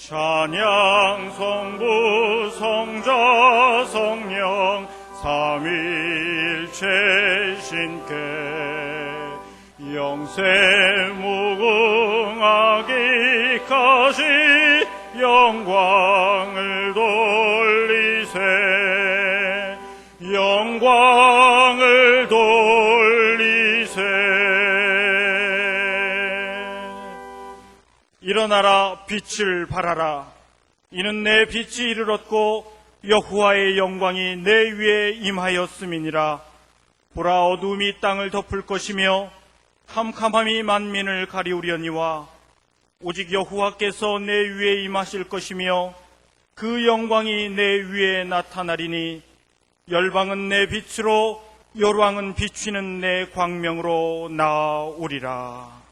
찬양 성부 성자 성령 삼위일체 신께 영세 무궁하기까지 영광을 돌리세 영광을 돌리세. 일어나라 빛을 발하라. 이는 내 빛이 이르렀고 여호와의 영광이 내 위에 임하였음이니라. 보라, 어두움이 땅을 덮을 것이며 캄캄함이 만민을 가리우려니와 오직 여호와께서 내 위에 임하실 것이며 그 영광이 내 위에 나타나리니 열방은 내 빛으로 열왕은 비추는 내 광명으로 나오리라.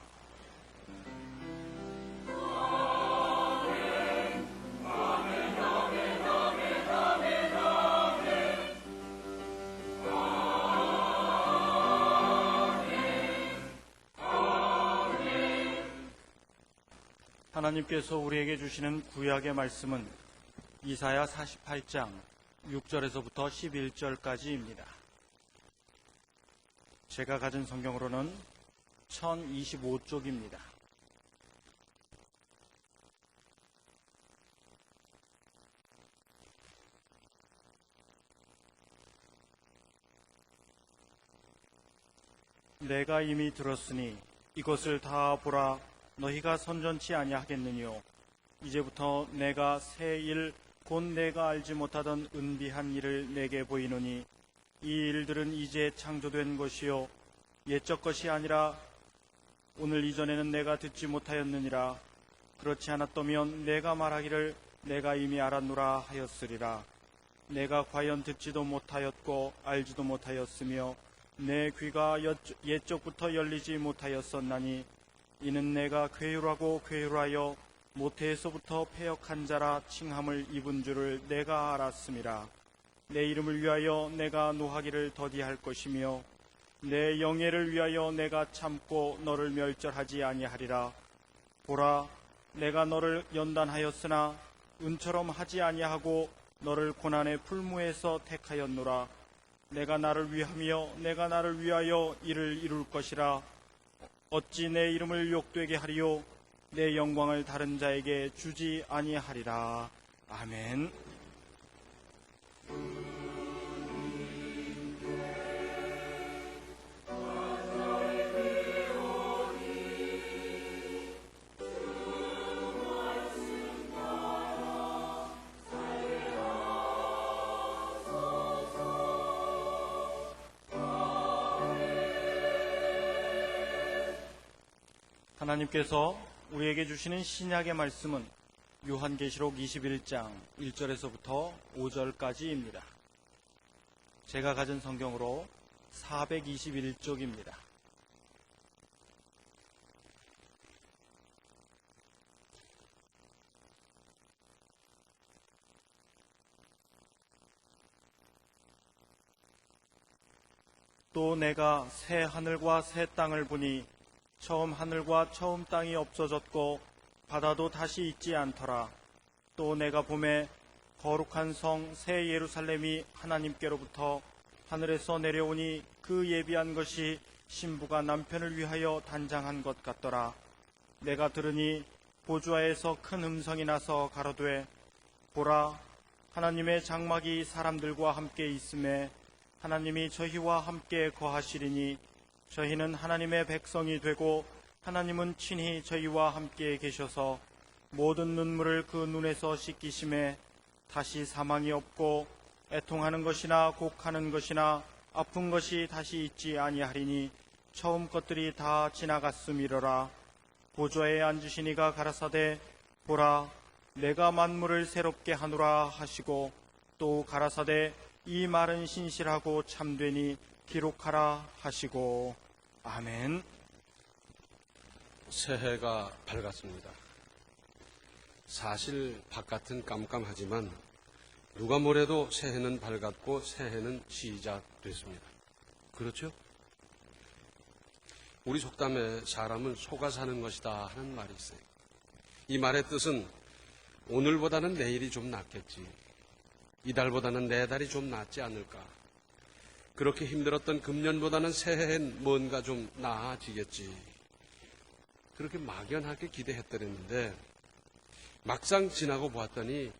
하나님께서 우리에게 주시는 구약의 말씀은 이사야 48장 6절에서부터 11절까지입니다. 제가 가진 성경으로는 1025쪽입니다. 내가 이미 들었으니 이것을 다 보라. 너희가 선전치 아니하겠느뇨. 이제부터 내가 새 일 곧 내가 알지 못하던 은비한 일을 내게 보이노니 이 일들은 이제 창조된 것이요 옛적 것이 아니라 오늘 이전에는 내가 듣지 못하였느니라. 그렇지 않았더면 내가 말하기를 내가 이미 알았노라 하였으리라. 내가 과연 듣지도 못하였고 알지도 못하였으며 내 귀가 옛적부터 열리지 못하였었나니 이는 내가 괴율하고 괴율하여 모태에서부터 패역한 자라 칭함을 입은 줄을 내가 알았음이라. 내 이름을 위하여 내가 노하기를 더디할 것이며 내 영예를 위하여 내가 참고 너를 멸절하지 아니하리라. 보라, 내가 너를 연단하였으나 은처럼 하지 아니하고 너를 고난의 풀무에서 택하였노라. 내가 나를 위하며 내가 나를 위하여 이를 이룰 것이라. 어찌 내 이름을 욕되게 하리요 내 영광을 다른 자에게 주지 아니하리라. 아멘. 하나님께서 우리에게 주시는 신약의 말씀은 요한계시록 21장 1절에서부터 5절까지입니다. 제가 가진 성경으로 421쪽입니다. 또 내가 새 하늘과 새 땅을 보니 처음 하늘과 처음 땅이 없어졌고 바다도 다시 있지 않더라. 또 내가 보매 거룩한 성 새 예루살렘이 하나님께로부터 하늘에서 내려오니 그 예비한 것이 신부가 남편을 위하여 단장한 것 같더라. 내가 들으니 보좌에서 큰 음성이 나서 가로되 보라, 하나님의 장막이 사람들과 함께 있음에 하나님이 저희와 함께 거하시리니 저희는 하나님의 백성이 되고 하나님은 친히 저희와 함께 계셔서 모든 눈물을 그 눈에서 씻기심에 다시 사망이 없고 애통하는 것이나 곡하는 것이나 아픈 것이 다시 있지 아니하리니 처음 것들이 다 지나갔음이로라. 보좌에 앉으신 이가 가라사대 보라, 내가 만물을 새롭게 하노라 하시고 또 가라사대 이 말은 신실하고 참되니 기록하라 하시고. 아멘. 새해가 밝았습니다. 사실 바깥은 깜깜하지만 누가 뭐래도 새해는 밝았고 새해는 시작됐습니다. 그렇죠? 우리 속담에 사람은 속아 사는 것이다 하는 말이 있어요. 이 말의 뜻은 오늘보다는 내일이 좀 낫겠지. 이달보다는 내달이 좀 낫지 않을까. 그렇게 힘들었던 금년보다는 새해엔 뭔가 좀 나아지겠지. 그렇게 막연하게 기대했더랬는데 막상 지나고 보았더니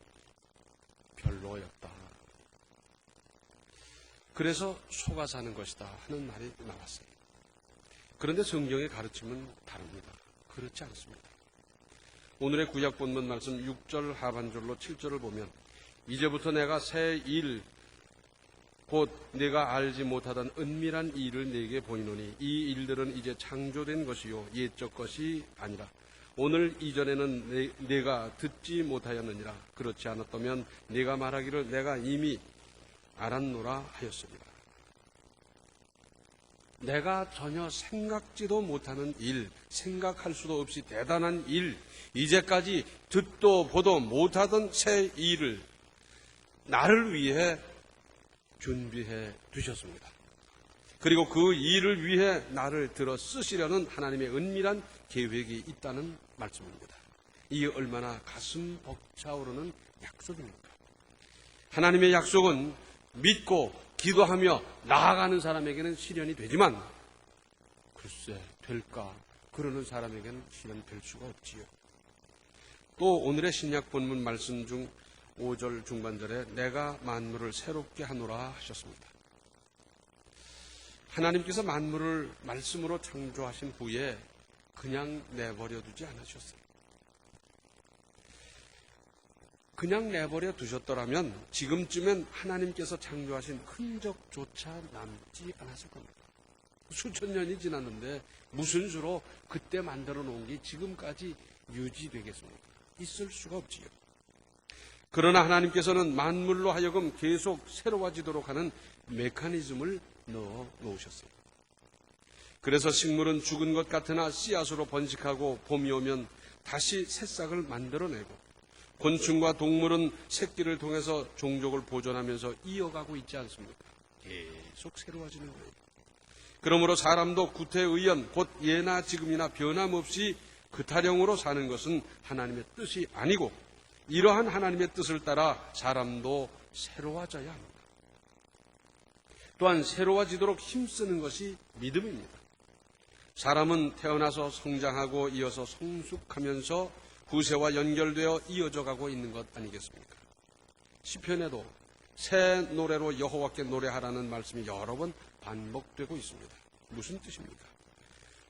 별로였다. 그래서 속아 사는 것이다 하는 말이 나왔어요. 그런데 성경의 가르침은 다릅니다. 그렇지 않습니다. 오늘의 구약 본문 말씀 6절 하반절로 7절을 보면 이제부터 내가 새 일 곧 내가 알지 못하던 은밀한 일을 내게 보이노니 이 일들은 이제 창조된 것이요 옛적 것이 아니라 오늘 이전에는 내가 듣지 못하였느니라. 그렇지 않았다면 내가 말하기를 내가 이미 알았노라 하였습니다. 내가 전혀 생각지도 못하는 일, 생각할 수도 없이 대단한 일, 이제까지 듣도 보도 못하던 새 일을 나를 위해 준비해 두셨습니다. 그리고 그 일을 위해 나를 들어 쓰시려는 하나님의 은밀한 계획이 있다는 말씀입니다. 이게 얼마나 가슴 벅차오르는 약속입니까? 하나님의 약속은 믿고 기도하며 나아가는 사람에게는 실현이 되지만 글쎄 될까 그러는 사람에게는 실현될 수가 없지요. 또 오늘의 신약 본문 말씀 중 5절 중반절에 내가 만물을 새롭게 하노라 하셨습니다. 하나님께서 만물을 말씀으로 창조하신 후에 그냥 내버려 두지 않으셨어요. 그냥 내버려 두셨더라면 지금쯤엔 하나님께서 창조하신 흔적조차 남지 않았을 겁니다. 수천 년이 지났는데 무슨 수로 그때 만들어 놓은 게 지금까지 유지되겠습니까? 있을 수가 없지요. 그러나 하나님께서는 만물로 하여금 계속 새로워지도록 하는 메커니즘을 넣어 놓으셨어요. 그래서 식물은 죽은 것 같으나 씨앗으로 번식하고 봄이 오면 다시 새싹을 만들어내고 곤충과 동물은 새끼를 통해서 종족을 보존하면서 이어가고 있지 않습니까? 계속 새로워지는 거예요. 그러므로 사람도 구태에 의한 곧 예나 지금이나 변함없이 그 타령으로 사는 것은 하나님의 뜻이 아니고 이러한 하나님의 뜻을 따라 사람도 새로워져야 합니다. 또한 새로워지도록 힘쓰는 것이 믿음입니다. 사람은 태어나서 성장하고 이어서 성숙하면서 후세와 연결되어 이어져 가고 있는 것 아니겠습니까? 시편에도 새 노래로 여호와께 노래하라는 말씀이 여러 번 반복되고 있습니다. 무슨 뜻입니까?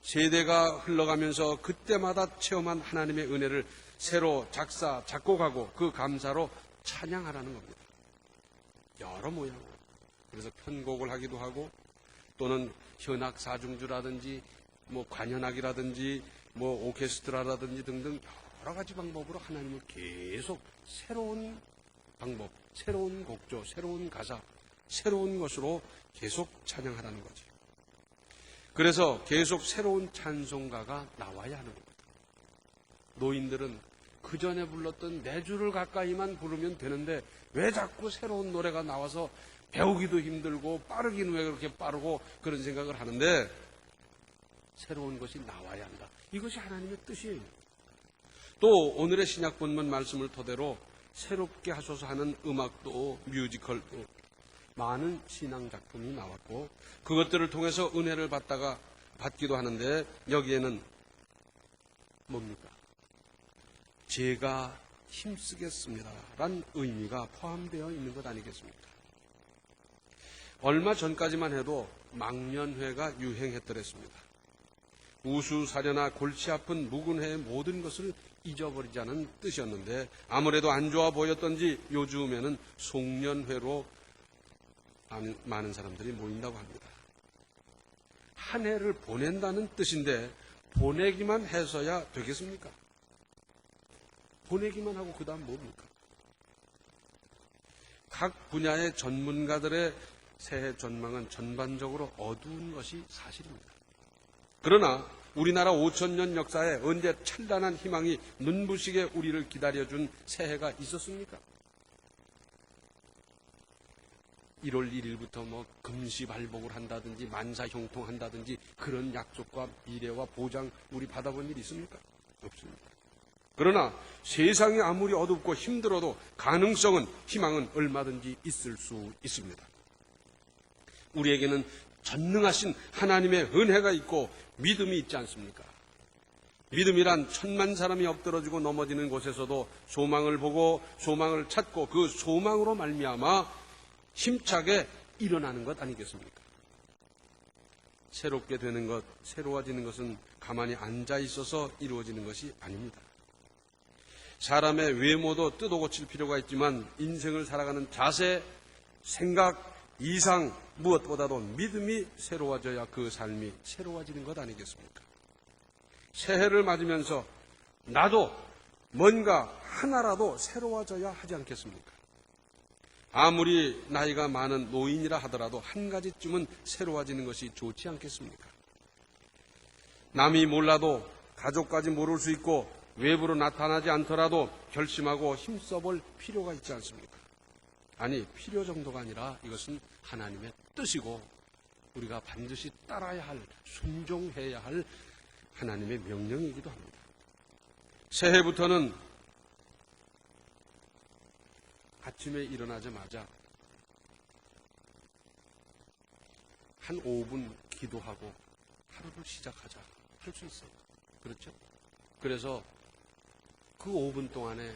세대가 흘러가면서 그때마다 체험한 하나님의 은혜를 새로 작사, 작곡하고 그 감사로 찬양하라는 겁니다. 여러 모양으로. 그래서 편곡을 하기도 하고 또는 현악 사중주라든지 관현악이라든지 오케스트라라든지 등등 여러 가지 방법으로 하나님을 계속 새로운 방법, 새로운 곡조, 새로운 가사, 새로운 것으로 계속 찬양하라는 거지. 그래서 계속 새로운 찬송가가 나와야 하는 겁니다. 노인들은 그 전에 불렀던 네 줄을 가까이만 부르면 되는데 왜 자꾸 새로운 노래가 나와서 배우기도 힘들고 빠르긴 왜 그렇게 빠르고 그런 생각을 하는데 새로운 것이 나와야 한다. 이것이 하나님의 뜻이에요. 또 오늘의 신약 본문 말씀을 토대로 새롭게 하소서 하는 음악도 뮤지컬도 많은 신앙작품이 나왔고 그것들을 통해서 은혜를 받기도 하는데 여기에는 뭡니까? 제가 힘쓰겠습니다 라는 의미가 포함되어 있는 것 아니겠습니까? 얼마 전까지만 해도 망년회가 유행했더랬습니다. 우수사려나 골치 아픈 묵은회의 모든 것을 잊어버리자는 뜻이었는데 아무래도 안 좋아 보였던지 요즘에는 송년회로 많은 사람들이 모인다고 합니다. 한 해를 보낸다는 뜻인데 보내기만 해서야 되겠습니까? 보내기만 하고 그 다음 뭡니까? 각 분야의 전문가들의 새해 전망은 전반적으로 어두운 것이 사실입니다. 그러나 우리나라 5,000년 역사에 언제 찬란한 희망이 눈부시게 우리를 기다려준 새해가 있었습니까? 1월 1일부터 금시발복을 한다든지 만사형통한다든지 그런 약속과 미래와 보장 우리 받아본 일 있습니까? 없습니다. 그러나 세상이 아무리 어둡고 힘들어도 가능성은, 희망은 얼마든지 있을 수 있습니다. 우리에게는 전능하신 하나님의 은혜가 있고 믿음이 있지 않습니까? 믿음이란 천만 사람이 엎드러지고 넘어지는 곳에서도 소망을 보고 소망을 찾고 그 소망으로 말미암아 힘차게 일어나는 것 아니겠습니까? 새롭게 되는 것, 새로워지는 것은 가만히 앉아 있어서 이루어지는 것이 아닙니다. 사람의 외모도 뜯어 고칠 필요가 있지만 인생을 살아가는 자세, 생각, 이상, 무엇보다도 믿음이 새로워져야 그 삶이 새로워지는 것 아니겠습니까? 새해를 맞으면서 나도 뭔가 하나라도 새로워져야 하지 않겠습니까? 아무리 나이가 많은 노인이라 하더라도 한 가지쯤은 새로워지는 것이 좋지 않겠습니까? 남이 몰라도 가족까지 모를 수 있고 외부로 나타나지 않더라도 결심하고 힘써볼 필요가 있지 않습니까? 아니, 필요 정도가 아니라 이것은 하나님의 뜻이고 우리가 반드시 따라야 할, 순종해야 할 하나님의 명령이기도 합니다. 새해부터는 아침에 일어나자마자 한 5분 기도하고 하루를 시작하자 할 수 있어요. 그렇죠? 그래서 그 5분 동안에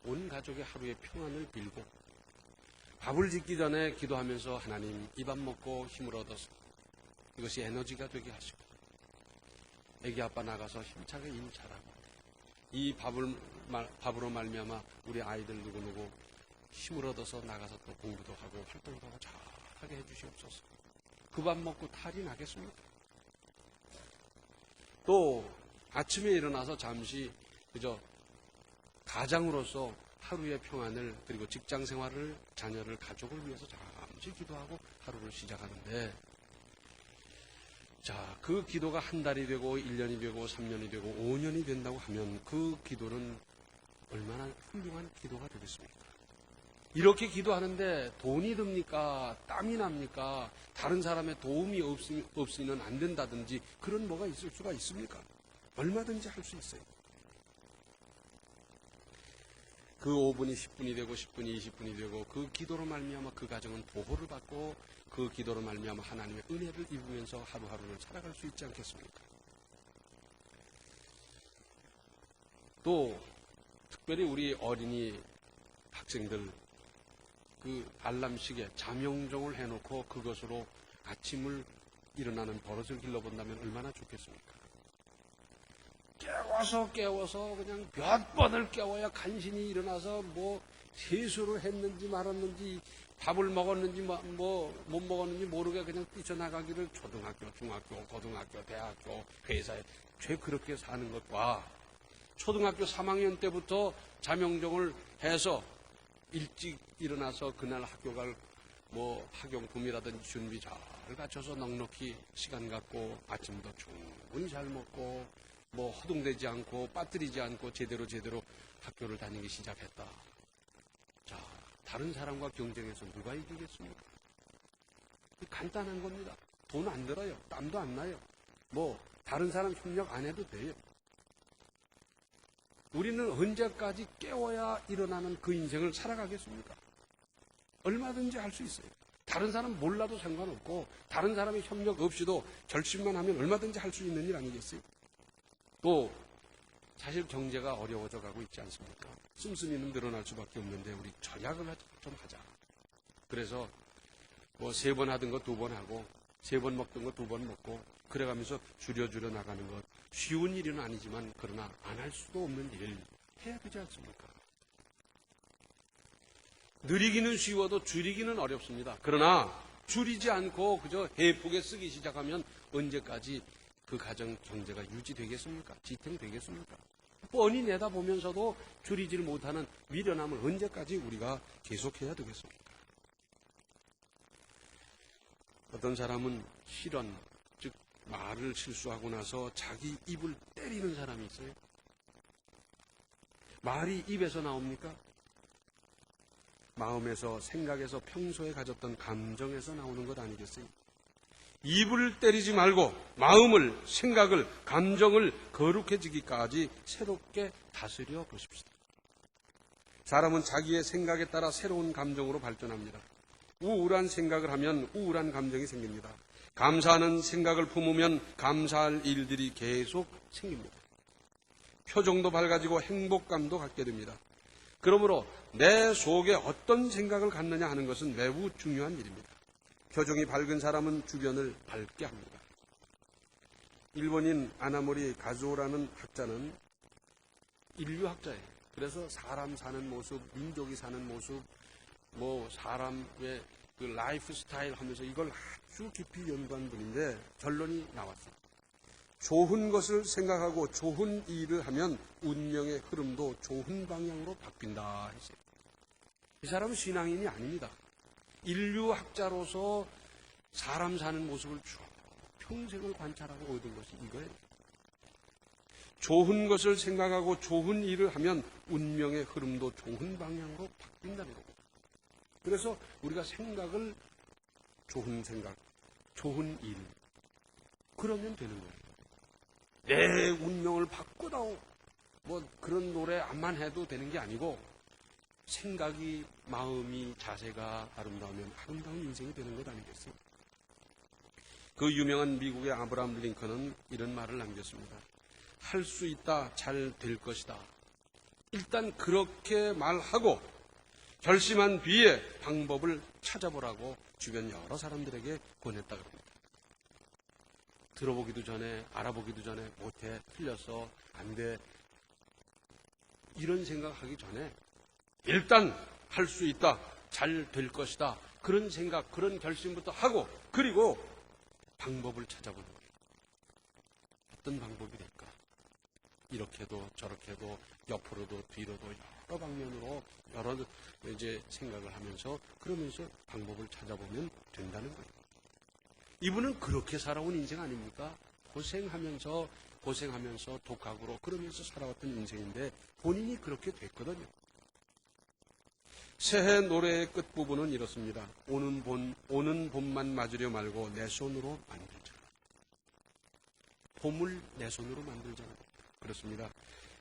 온 가족의 하루의 평안을 빌고 밥을 짓기 전에 기도하면서 하나님 이 밥 먹고 힘을 얻어서 이것이 에너지가 되게 하시고 애기 아빠 나가서 힘차게 일 잘하고 이 밥으로 말미암아 우리 아이들 누구누구 힘을 얻어서 나가서 또 공부도 하고 활동도 하고 잘하게 해주시옵소서. 그 밥 먹고 탈이 나겠습니까? 또 아침에 일어나서 잠시 그저 가장으로서 하루의 평안을 그리고 직장 생활을, 자녀를, 가족을 위해서 잠시 기도하고 하루를 시작하는데 자, 그 기도가 한 달이 되고 1년이 되고 3년이 되고 5년이 된다고 하면 그 기도는 얼마나 훌륭한 기도가 되겠습니까? 이렇게 기도하는데 돈이 듭니까? 땀이 납니까? 다른 사람의 도움이 없으면 안 된다든지 그런 뭐가 있을 수가 있습니까? 얼마든지 할 수 있어요. 그 5분이 10분이 되고 10분이 20분이 되고 그 기도로 말미암아 그 가정은 보호를 받고 그 기도로 말미암아 하나님의 은혜를 입으면서 하루하루를 살아갈 수 있지 않겠습니까? 또 특별히 우리 어린이 학생들 그 알람시계 잠영종을 해놓고 그것으로 아침을 일어나는 버릇을 길러본다면 얼마나 좋겠습니까? 깨워서 그냥 몇 번을 깨워야 간신히 일어나서 뭐 세수를 했는지 말았는지 밥을 먹었는지 뭐 못 먹었는지 모르게 그냥 뛰쳐나가기를 초등학교, 중학교, 고등학교, 대학교, 회사에 죄 그렇게 사는 것과 초등학교 3학년 때부터 잠영종을 해서 일찍 일어나서 그날 학교 갈 뭐 학용품이라든지 준비 잘 갖춰서 넉넉히 시간 갖고 아침도 충분히 잘 먹고 뭐 허둥대지 않고 빠뜨리지 않고 제대로 학교를 다니기 시작했다. 자, 다른 사람과 경쟁해서 누가 이기겠습니까? 간단한 겁니다. 돈 안 들어요. 땀도 안 나요. 뭐 다른 사람 협력 안 해도 돼요. 우리는 언제까지 깨워야 일어나는 그 인생을 살아가겠습니까? 얼마든지 할 수 있어요. 다른 사람 몰라도 상관없고 다른 사람의 협력 없이도 결심만 하면 얼마든지 할 수 있는 일 아니겠어요? 또 사실 경제가 어려워져 가고 있지 않습니까? 씀씀이는 늘어날 수밖에 없는데 우리 절약을 좀 하자. 그래서 뭐 3번 하던 거 2번 하고 3번 먹던 거 2번 먹고 그래가면서 줄여 나가는 것 쉬운 일은 아니지만 그러나 안 할 수도 없는 일 해야 되지 않습니까? 늘리기는 쉬워도 줄이기는 어렵습니다. 그러나 줄이지 않고 그저 해폭에 쓰기 시작하면 언제까지 그 가정 경제가 유지되겠습니까? 지탱되겠습니까? 뻔히 내다보면서도 줄이질 못하는 미련함을 언제까지 우리가 계속해야 되겠습니까? 어떤 사람은 실언, 즉 말을 실수하고 나서 자기 입을 때리는 사람이 있어요. 말이 입에서 나옵니까? 마음에서, 생각에서, 평소에 가졌던 감정에서 나오는 것 아니겠어요? 입을 때리지 말고 마음을, 생각을, 감정을 거룩해지기까지 새롭게 다스려 보십시다. 사람은 자기의 생각에 따라 새로운 감정으로 발전합니다. 우울한 생각을 하면 우울한 감정이 생깁니다. 감사하는 생각을 품으면 감사할 일들이 계속 생깁니다. 표정도 밝아지고 행복감도 갖게 됩니다. 그러므로 내 속에 어떤 생각을 갖느냐 하는 것은 매우 중요한 일입니다. 표정이 밝은 사람은 주변을 밝게 합니다. 일본인 아나모리 가즈오라는 학자는 인류학자예요. 그래서 사람 사는 모습, 민족이 사는 모습, 사람의 그 라이프 스타일 하면서 이걸 아주 깊이 연구한 분인데 결론이 나왔어요. 좋은 것을 생각하고 좋은 일을 하면 운명의 흐름도 좋은 방향으로 바뀐다 했어요. 이 사람은 신앙인이 아닙니다. 인류학자로서 사람 사는 모습을 쭉 평생을 관찰하고 얻은 것이 이거예요. 좋은 것을 생각하고 좋은 일을 하면 운명의 흐름도 좋은 방향으로 바뀐다는 겁니다. 그래서 우리가 생각을 좋은 생각, 좋은 일, 그러면 되는 거예요. 내 운명을 바꾸다오. 그런 노래 안만 해도 되는 게 아니고 생각이, 마음이, 자세가 아름다우면 아름다운 인생이 되는 것 아니겠어요? 그 유명한 미국의 아브라함 링컨은 이런 말을 남겼습니다. 할 수 있다, 잘 될 것이다. 일단 그렇게 말하고 결심한 뒤에 방법을 찾아보라고 주변 여러 사람들에게 권했다고 합니다. 들어보기도 전에, 알아보기도 전에 못해, 틀렸어, 안 돼. 이런 생각하기 전에 일단 할 수 있다, 잘 될 것이다. 그런 생각, 그런 결심부터 하고 그리고 방법을 찾아보는 거예요. 어떤 방법이 될까? 이렇게도 저렇게도 옆으로도 뒤로도 여러 방면으로 여러 생각을 하면서 그러면서 방법을 찾아보면 된다는 거예요. 이분은 그렇게 살아온 인생 아닙니까? 고생하면서 독학으로 그러면서 살아왔던 인생인데 본인이 그렇게 됐거든요. 새해 노래의 끝부분은 이렇습니다. 오는 봄만 맞으려 말고 내 손으로 만들자. 봄을 내 손으로 만들자는 겁니다. 그렇습니다.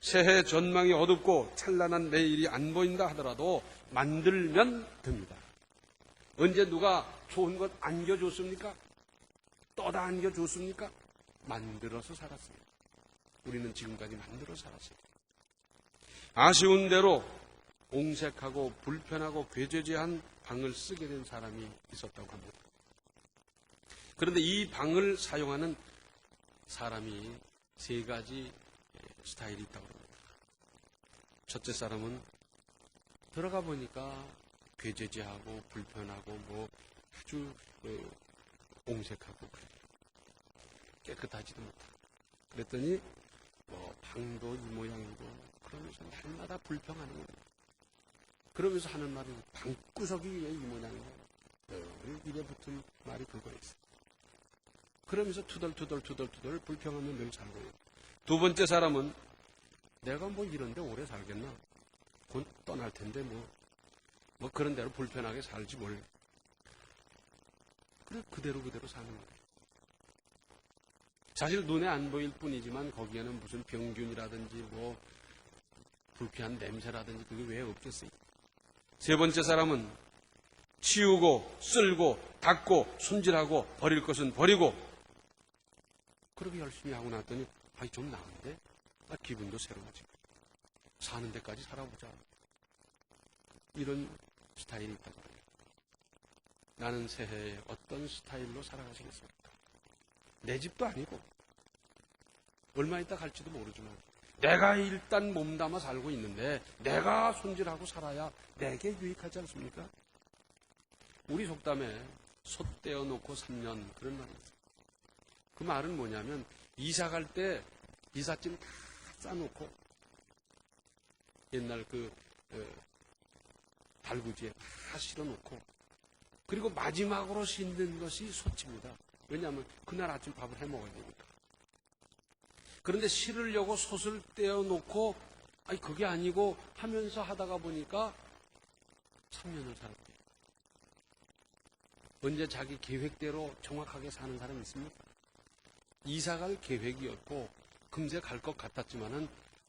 새해 전망이 어둡고 찬란한 내일이 안 보인다 하더라도 만들면 됩니다. 언제 누가 좋은 것 안겨줬습니까? 떠다 안겨줬습니까? 만들어서 살았어요. 우리는 지금까지 만들어 살았어요. 아쉬운 대로 옹색하고 불편하고 괴죄죄한 방을 쓰게 된 사람이 있었다고 합니다. 그런데 이 방을 사용하는 사람이 세 가지 스타일이 있다고 합니다. 첫째 사람은 들어가 보니까 괴죄죄하고 불편하고 아주 옹색하고 그래요. 깨끗하지도 못하고. 그랬더니 방도 이 모양이고 그러면서 날마다 불평하는 거예요. 그러면서 하는 말이 방구석이 왜 이 모양이냐. 입에 붙은 말이 그거였어요. 그러면서 투덜투덜 불평하면 늘 살고 있어요. 두 번째 사람은 내가 이런데 오래 살겠나? 곧 떠날 텐데 그런 대로 불편하게 살지 뭘. 그래 그대로 사는 거예요. 사실 눈에 안 보일 뿐이지만 거기에는 무슨 병균이라든지 불쾌한 냄새라든지 그게 왜 없겠어요. 세 번째 사람은 치우고 쓸고 닦고 손질하고 버릴 것은 버리고 그렇게 열심히 하고 났더니 좀 나은데 기분도 새로워지고 사는 데까지 살아보자. 이런 스타일이 있다고 해요. 나는 새해에 어떤 스타일로 살아가시겠습니까? 내 집도 아니고 얼마 있다 갈지도 모르지만 내가 일단 몸담아 살고 있는데 내가 손질하고 살아야 내게 유익하지 않습니까? 우리 속담에 솥 떼어놓고 3년 그런 말이 있어요. 그 말은 뭐냐면 이사 갈 때 이삿짐 다 싸놓고 옛날 달구지에 다 실어놓고 그리고 마지막으로 싣는 것이 솥입니다. 왜냐하면 그날 아침 밥을 해 먹어야 되니까. 그런데 실으려고 솥을 떼어놓고 그게 아니고 하면서 하다가 보니까 3년을 살았대요. 언제 자기 계획대로 정확하게 사는 사람이 있습니까? 이사갈 계획이었고 금세 갈 것 같았지만은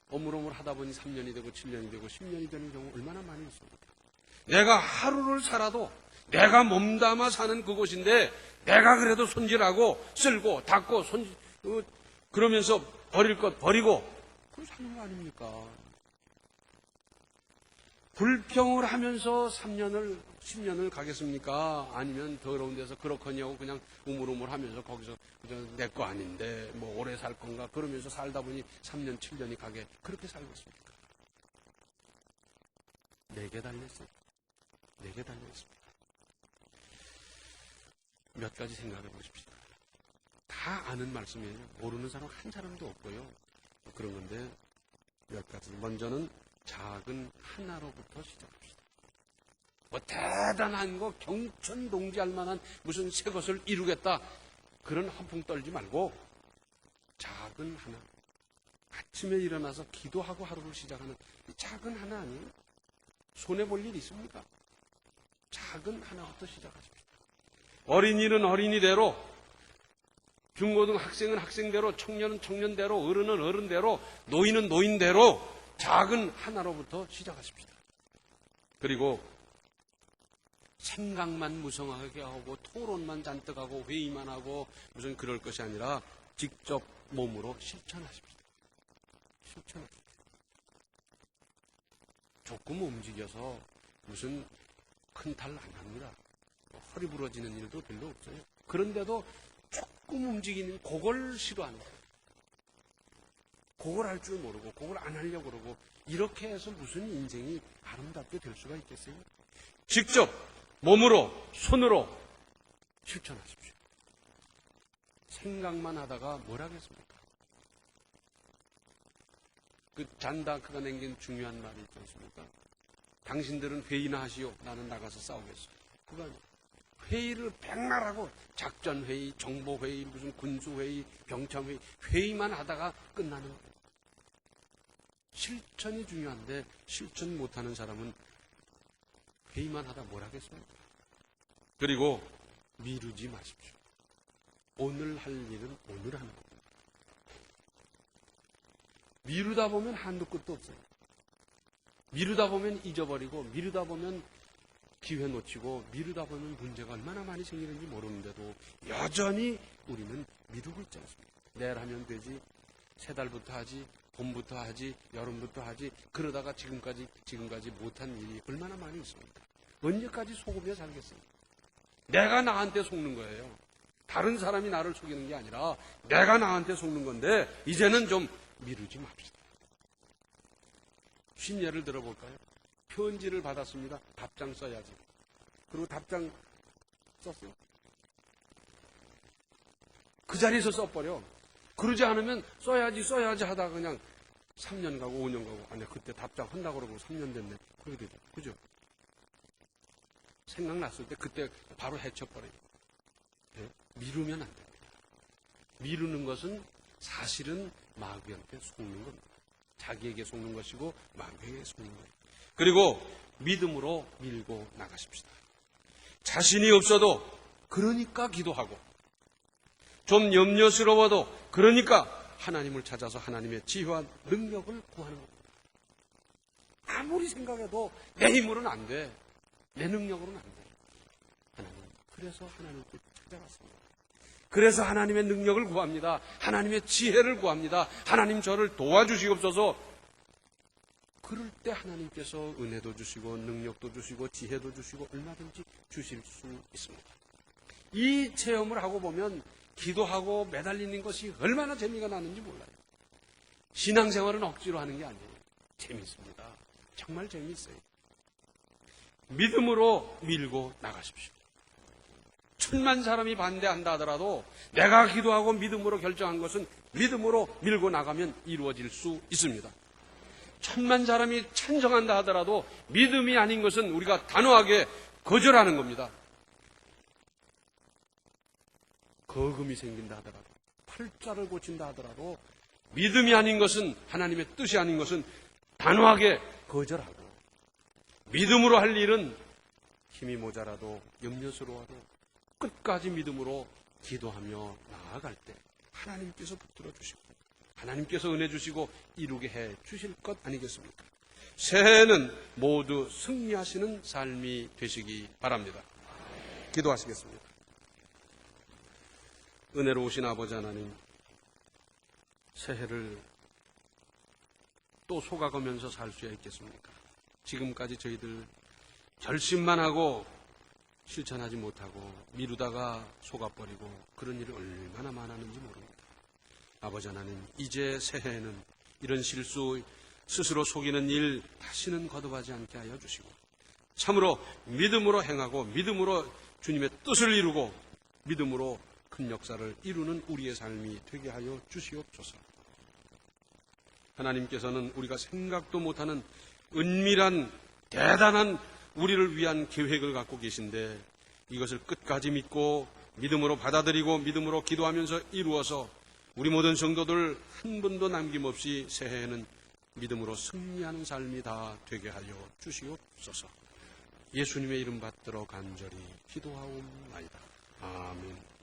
어물어물 하다 보니 3년이 되고 7년이 되고 10년이 되는 경우 얼마나 많이 있습니까? 내가 하루를 살아도 내가 몸담아 사는 그곳인데 내가 그래도 손질하고 쓸고 닦고 그러면서 버릴 것 버리고 그걸 사는 거 아닙니까? 불평을 하면서 3년을 10년을 가겠습니까? 아니면 더러운 데서 그렇거니 하고 그냥 우물우물 하면서 거기서 내 거 아닌데 뭐 오래 살 건가 그러면서 살다 보니 3년 7년이 가게 그렇게 살고 있습니까? 내게 달렸어요. 내게 달려있습니다. 몇 가지 생각해 보십시다. 다 아는 말씀이에요. 모르는 사람 한 사람도 없고요. 그런 건데 몇 가지. 먼저는 작은 하나로부터 시작합시다. 뭐 대단한 거 경천동지할 만한 무슨 새 것을 이루겠다. 그런 허풍 떨지 말고 작은 하나. 아침에 일어나서 기도하고 하루를 시작하는 이 작은 하나 아니에요? 손해볼 일 있습니까? 작은 하나부터 시작하십시다. 어린이는 어린이대로, 중고등학생은 학생대로, 청년은 청년대로, 어른은 어른대로, 노인은 노인대로 작은 하나로부터 시작하십시다. 그리고 생각만 무성하게 하고 토론만 잔뜩 하고 회의만 하고 무슨 그럴 것이 아니라 직접 몸으로 실천하십시다. 실천하십시다. 조금 움직여서 무슨 큰 탈 안 합니다. 허리 부러지는 일도 별로 없어요. 그런데도 조금 움직이는 그걸 싫어하는 거예요. 그걸 할 줄 모르고 그걸 안 하려고 그러고 이렇게 해서 무슨 인생이 아름답게 될 수가 있겠어요? 직접 몸으로 손으로 실천하십시오. 생각만 하다가 뭘 하겠습니까? 그 잔다크가 남긴 중요한 말이 있지 않습니까? 당신들은 회의나 하시오. 나는 나가서 싸우겠어. 그거 아니에요. 회의를 백날 하고 작전회의, 정보회의, 무슨 군수회의, 병참회의 회의만 하다가 끝나는 거예요. 실천이 중요한데 실천 못하는 사람은 회의만 하다 뭘 하겠습니까? 그리고 미루지 마십시오. 오늘 할 일은 오늘 하는 겁니다. 미루다 보면 한도 끝도 없어요. 미루다 보면 잊어버리고 미루다 보면 기회 놓치고 미루다 보면 문제가 얼마나 많이 생기는지 모르는데도 여전히 우리는 미루고 있지 않습니까? 내일 하면 되지, 세 달부터 하지, 봄부터 하지, 여름부터 하지, 그러다가 지금까지 못한 일이 얼마나 많이 있습니까? 언제까지 속으며 살겠어요? 내가 나한테 속는 거예요. 다른 사람이 나를 속이는 게 아니라 내가 나한테 속는 건데 이제는 좀 미루지 맙시다. 쉰 예를 들어볼까요? 편지를 받았습니다. 답장 써야지. 그리고 답장 썼어요. 그 자리에서 써버려. 그러지 않으면 써야지 하다가 그냥 3년 가고 5년 가고 아니 그때 답장 한다고 그러고 3년 됐네. 그렇게 되죠. 그죠? 생각났을 때 그때 바로 해쳐버려요. 네? 미루면 안 됩니다. 미루는 것은 사실은 마귀한테 속는 겁니다. 자기에게 속는 것이고 마귀에게 속는 거예요. 그리고 믿음으로 밀고 나가십시다. 자신이 없어도 그러니까 기도하고 좀 염려스러워도 그러니까 하나님을 찾아서 하나님의 지혜와 능력을 구하는 겁니다. 아무리 생각해도 내 힘으로는 안 돼. 내 능력으로는 안 돼. 그래서 하나님께 찾아갔습니다. 그래서 하나님의 능력을 구합니다. 하나님의 지혜를 구합니다. 하나님 저를 도와주시옵소서. 그럴 때 하나님께서 은혜도 주시고 능력도 주시고 지혜도 주시고 얼마든지 주실 수 있습니다. 이 체험을 하고 보면 기도하고 매달리는 것이 얼마나 재미가 나는지 몰라요. 신앙생활은 억지로 하는 게 아니에요. 재밌습니다. 정말 재미있어요. 믿음으로 밀고 나가십시오. 1000만 사람이 반대한다 하더라도 내가 기도하고 믿음으로 결정한 것은 믿음으로 밀고 나가면 이루어질 수 있습니다. 1000만 사람이 찬성한다 하더라도 믿음이 아닌 것은 우리가 단호하게 거절하는 겁니다. 거금이 생긴다 하더라도 팔자를 고친다 하더라도 믿음이 아닌 것은 하나님의 뜻이 아닌 것은 단호하게 거절하고 믿음으로 할 일은 힘이 모자라도 염려스러워도 끝까지 믿음으로 기도하며 나아갈 때 하나님께서 붙들어 주시고 하나님께서 은혜 주시고 이루게 해 주실 것 아니겠습니까? 새해에는 모두 승리하시는 삶이 되시기 바랍니다. 기도하시겠습니다. 은혜로우신 아버지 하나님, 새해를 또 속아가면서 살 수 있겠습니까? 지금까지 저희들 결심만 하고 실천하지 못하고 미루다가 속아버리고 그런 일이 얼마나 많았는지 모릅니다. 아버지 하나님, 이제 새해에는 이런 실수, 스스로 속이는 일 다시는 거듭하지 않게 하여 주시고 참으로 믿음으로 행하고 믿음으로 주님의 뜻을 이루고 믿음으로 큰 역사를 이루는 우리의 삶이 되게 하여 주시옵소서. 하나님께서는 우리가 생각도 못하는 은밀한 대단한 우리를 위한 계획을 갖고 계신데 이것을 끝까지 믿고 믿음으로 받아들이고 믿음으로 기도하면서 이루어서 우리 모든 성도들 한 분도 남김없이 새해에는 믿음으로 승리하는 삶이 다 되게 하여 주시옵소서. 예수님의 이름 받들어 간절히 기도하옵나이다. 아멘.